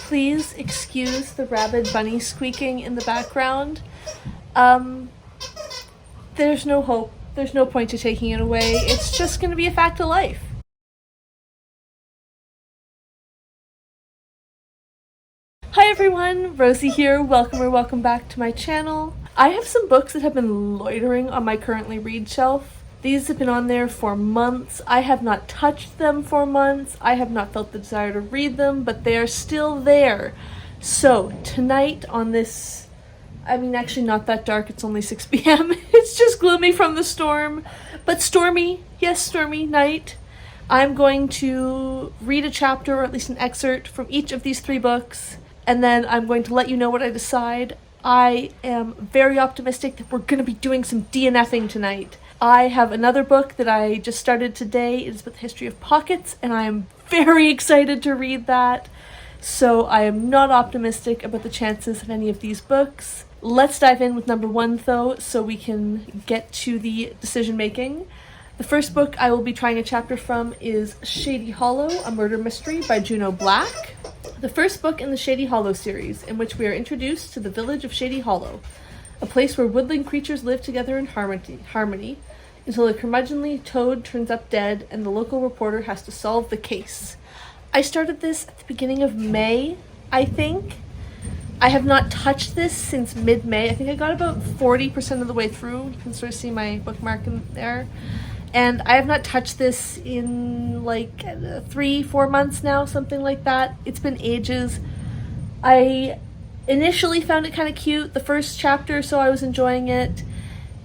Please excuse the rabid bunny squeaking in the background. There's no hope. There's no point to taking it away. It's just going to be a fact of life. Hi everyone, Rosie here. Welcome back to my channel. I have some books that have been loitering on my currently read shelf. These have been on there for months. I have not touched them for months. I have not felt the desire to read them, but they are still there. So tonight on this, actually not that dark, it's only 6 p.m. It's just gloomy from the storm, but stormy, yes, stormy night. I'm going to read a chapter or at least an excerpt from each of these 3 books, and then I'm going to let you know what I decide. I am very optimistic that we're going to be doing some DNFing tonight. I have another book that I just started today. It is about the history of pockets, and I am very excited to read that. So I am not optimistic about the chances of any of these books. Let's dive in with number 1 though, so we can get to the decision making. The first book I will be trying a chapter from is Shady Hollow, a murder mystery by Juneau Black. The first book in the Shady Hollow series, in which we are introduced to the village of Shady Hollow, a place where woodland creatures live together in harmony until a curmudgeonly toad turns up dead and the local reporter has to solve the case. I started this at the beginning of May, I think. I have not touched this since mid-May. I think I got about 40% of the way through. You can sort of see my bookmark in there. And I have not touched this in like 3-4 months now, something like that. It's been ages. I initially found it kind of cute, the first chapter, so I was enjoying it.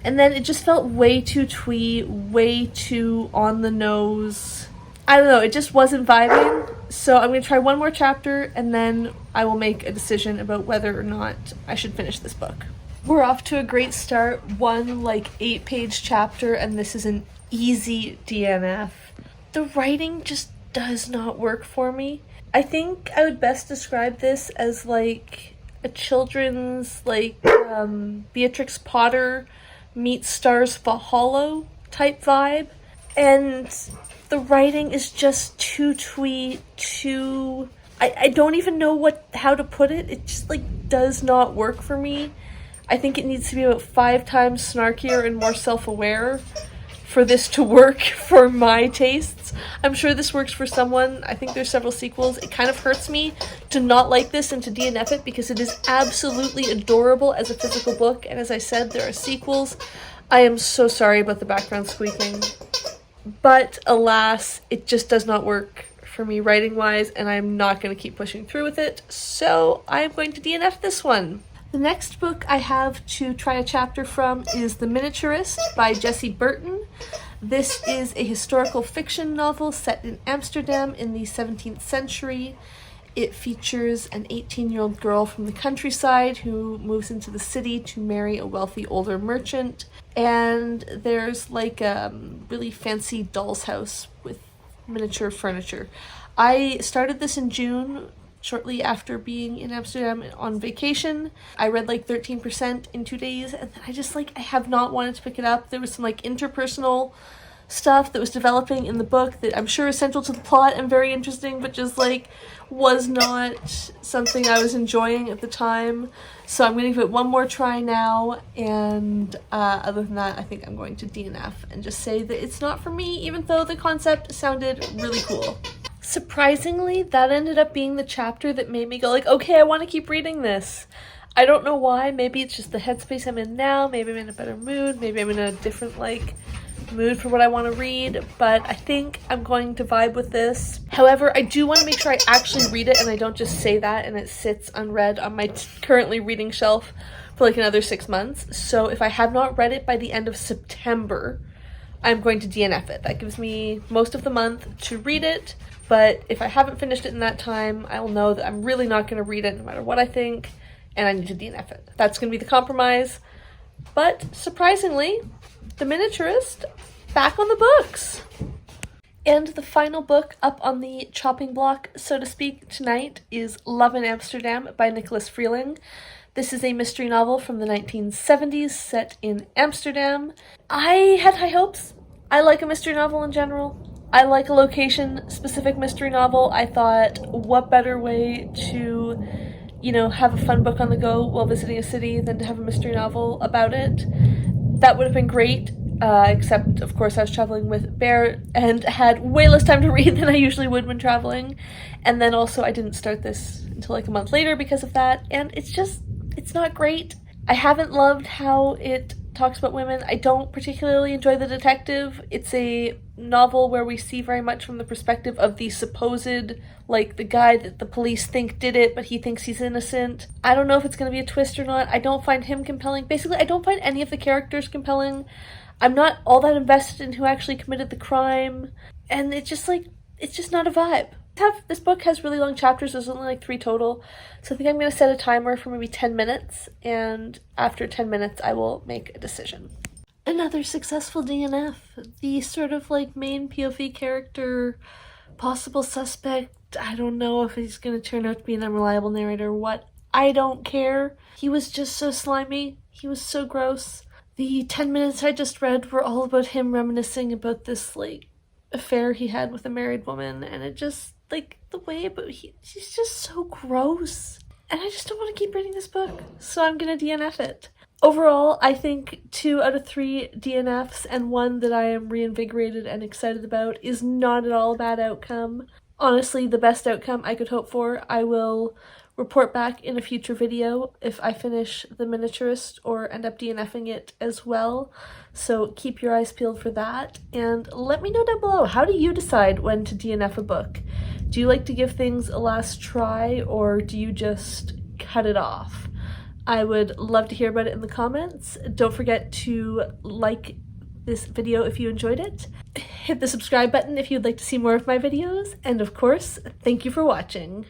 And then it just felt way too twee, way too on the nose. I don't know, it just wasn't vibing. So I'm going to try one more chapter and then I will make a decision about whether or not I should finish this book. We're off to a great start. One 8-page chapter, and this is an easy DNF. The writing just does not work for me. I think I would best describe this as a children's Beatrix Potter meets Stars Hollow type vibe, and the writing is just too twee, too... I don't even know how to put it. It just does not work for me. I think it needs to be about 5 times snarkier and more self-aware for this to work for my tastes. I'm sure this works for someone. I think there's several sequels. It kind of hurts me to not like this and to DNF it because it is absolutely adorable as a physical book, and as I said, there are sequels. I am so sorry about the background squeaking, but alas, it just does not work for me writing-wise, and I'm not going to keep pushing through with it, so I'm going to DNF this one. The next book I have to try a chapter from is The Miniaturist by Jessie Burton. This is a historical fiction novel set in Amsterdam in the 17th century. It features an 18-year-old girl from the countryside who moves into the city to marry a wealthy older merchant. And there's a really fancy doll's house with miniature furniture. I started this in June, shortly after being in Amsterdam on vacation. I read 13% in 2 days, and then I just I have not wanted to pick it up. There was some interpersonal stuff that was developing in the book that I'm sure is central to the plot and very interesting, but just was not something I was enjoying at the time. So I'm going to give it one more try now, and other than that, I think I'm going to DNF and just say that it's not for me, even though the concept sounded really cool. Surprisingly, that ended up being the chapter that made me go okay, I want to keep reading this. I don't know why. Maybe it's just the headspace I'm in now. Maybe I'm in a better mood. Maybe I'm in a different mood for what I want to read, but I think I'm going to vibe with this. However, I do want to make sure I actually read it and I don't just say that and it sits unread on my currently reading shelf for another 6 months. So if I have not read it by the end of September, I'm going to DNF it. That gives me most of the month to read it, but if I haven't finished it in that time, I will know that I'm really not going to read it no matter what I think, and I need to DNF it. That's going to be the compromise. But surprisingly, The Miniaturist, back on the books. And the final book up on the chopping block, so to speak, tonight is Love in Amsterdam by Nicolas Freeling. This is a mystery novel from the 1970s set in Amsterdam. I had high hopes. I like a mystery novel in general. I like a location-specific mystery novel. I thought, what better way to to, you know, have a fun book on the go while visiting a city than to have a mystery novel about it. That would have been great, except, of course, I was traveling with Bear and had way less time to read than I usually would when traveling. And then also I didn't start this until like a month later because of that, and it's not great. I haven't loved how it talks about women. I don't particularly enjoy the detective. It's a novel where we see very much from the perspective of the supposed, like, the guy that the police think did it, but he thinks he's innocent. I don't know if it's going to be a twist or not. I don't find him compelling. Basically, I don't find any of the characters compelling. I'm not all that invested in who actually committed the crime, and it's just not a vibe. This book has really long chapters. There's only like 3 total, so I think I'm going to set a timer for maybe 10 minutes, and after 10 minutes I will make a decision. Another successful DNF. The sort of like main POV character, possible suspect. I don't know if he's going to turn out to be an unreliable narrator or what. I don't care. He was just so slimy. He was so gross. The 10 minutes I just read were all about him reminiscing about this like affair he had with a married woman, and it just, like, the way about he's just so gross, and I just don't want to keep reading this book, so I'm gonna DNF it. Overall, I think 2 out of 3 DNFs and 1 that I am reinvigorated and excited about is not at all a bad outcome. Honestly, the best outcome I could hope for. I will report back in a future video if I finish The Miniaturist or end up DNFing it as well, so keep your eyes peeled for that, and let me know down below, how do you decide when to DNF a book? Do you like to give things a last try, or do you just cut it off? I would love to hear about it in the comments. Don't forget to like this video if you enjoyed it. Hit the subscribe button if you'd like to see more of my videos, and of course, thank you for watching.